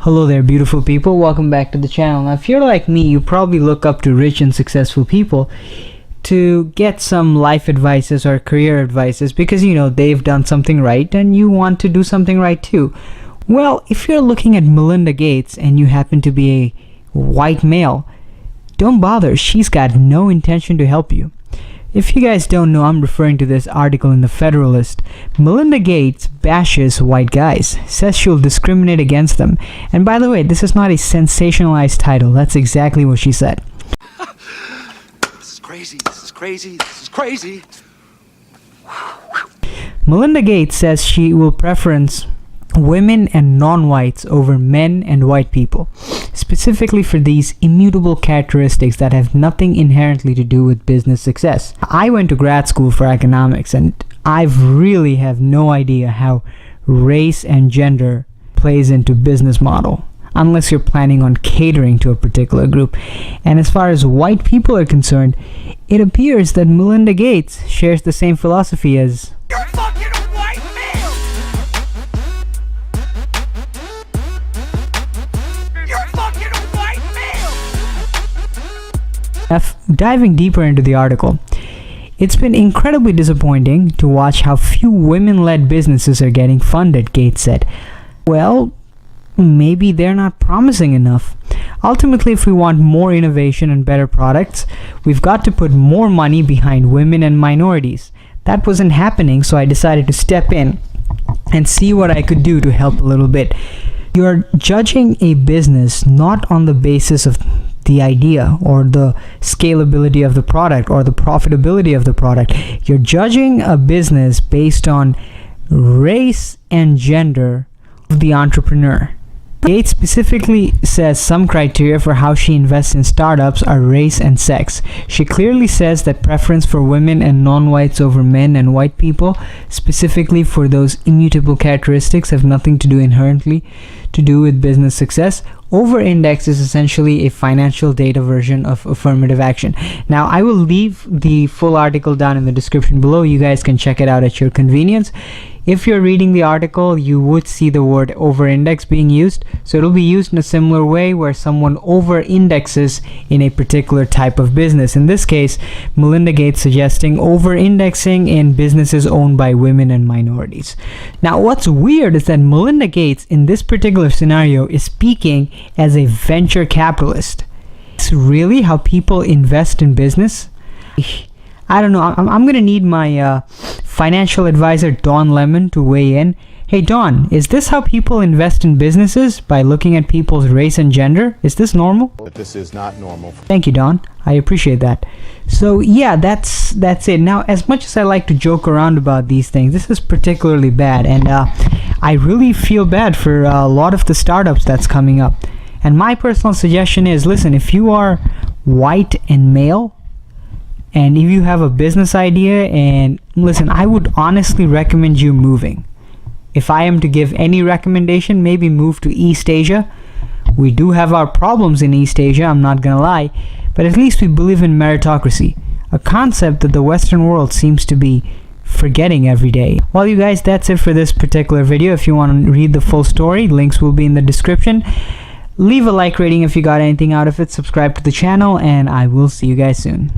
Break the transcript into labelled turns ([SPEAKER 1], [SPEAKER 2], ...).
[SPEAKER 1] Hello there, beautiful people. Welcome back to the channel. Now, if you're like me, you probably look up to rich and successful people to get some life advices or career advices because they've done something right and you want to do something right too. Well, if you're looking at Melinda Gates and you happen to be a white male, don't bother. She's got no intention to help you. If you guys don't know, I'm referring to this article in the Federalist. Melinda Gates bashes white guys, says she'll discriminate against them. And by the way, this is not a sensationalized title. That's exactly what she said.
[SPEAKER 2] This is crazy, this is crazy, this is crazy.
[SPEAKER 1] Melinda Gates says she will preference women and non-whites over men and white people, specifically for these immutable characteristics that have nothing inherently to do with business success. I went to grad school for economics and I really have no idea how race and gender plays into business model unless you're planning on catering to a particular group. And as far as white people are concerned, it appears that Melinda Gates shares the same philosophy as diving deeper into the article. It's been incredibly disappointing to watch how few women-led businesses are getting funded, Gates said. Well, maybe they're not promising enough. Ultimately, if we want more innovation and better products, we've got to put more money behind women and minorities. That wasn't happening, so I decided to step in and see what I could do to help a little bit. You're judging a business not on the basis of the idea or the scalability of the product or the profitability of the product. You're judging a business based on race and gender of the entrepreneur. Gates specifically says some criteria for how she invests in startups are race and sex. She clearly says that preference for women and non-whites over men and white people, specifically for those immutable characteristics, have nothing to do inherently to do with business success. Over-index is essentially a financial data version of affirmative action. Now, I will leave the full article down in the description below. You guys can check it out at your convenience. If you're reading the article, you would see the word over-index being used. So it'll be used in a similar way where someone over-indexes in a particular type of business. In this case, Melinda Gates suggesting over-indexing in businesses owned by women and minorities. Now, what's weird is that Melinda Gates in this particular scenario is speaking as a venture capitalist. It's really how people invest in business? I don't know. I'm gonna need my financial advisor Don Lemon to weigh in. Hey Don, is this how people invest in businesses, by looking at people's race and gender? Is this normal?
[SPEAKER 3] But this is not normal.
[SPEAKER 1] Thank you, Don. I appreciate that. So yeah, that's it. Now, as much as I like to joke around about these things, this is particularly bad, and I really feel bad for a lot of the startups that's coming up. And my personal suggestion is, listen, if you are white and male, and if you have a business idea, and listen, I would honestly recommend you moving. If I am to give any recommendation, maybe move to East Asia. We do have our problems in East Asia, I'm not gonna lie, but at least we believe in meritocracy, a concept that the Western world seems to be forgetting every day. Well, you guys, that's it for this particular video. If you want to read the full story, links will be in the description. Leave a like rating if you got anything out of it, subscribe to the channel, and I will see you guys soon.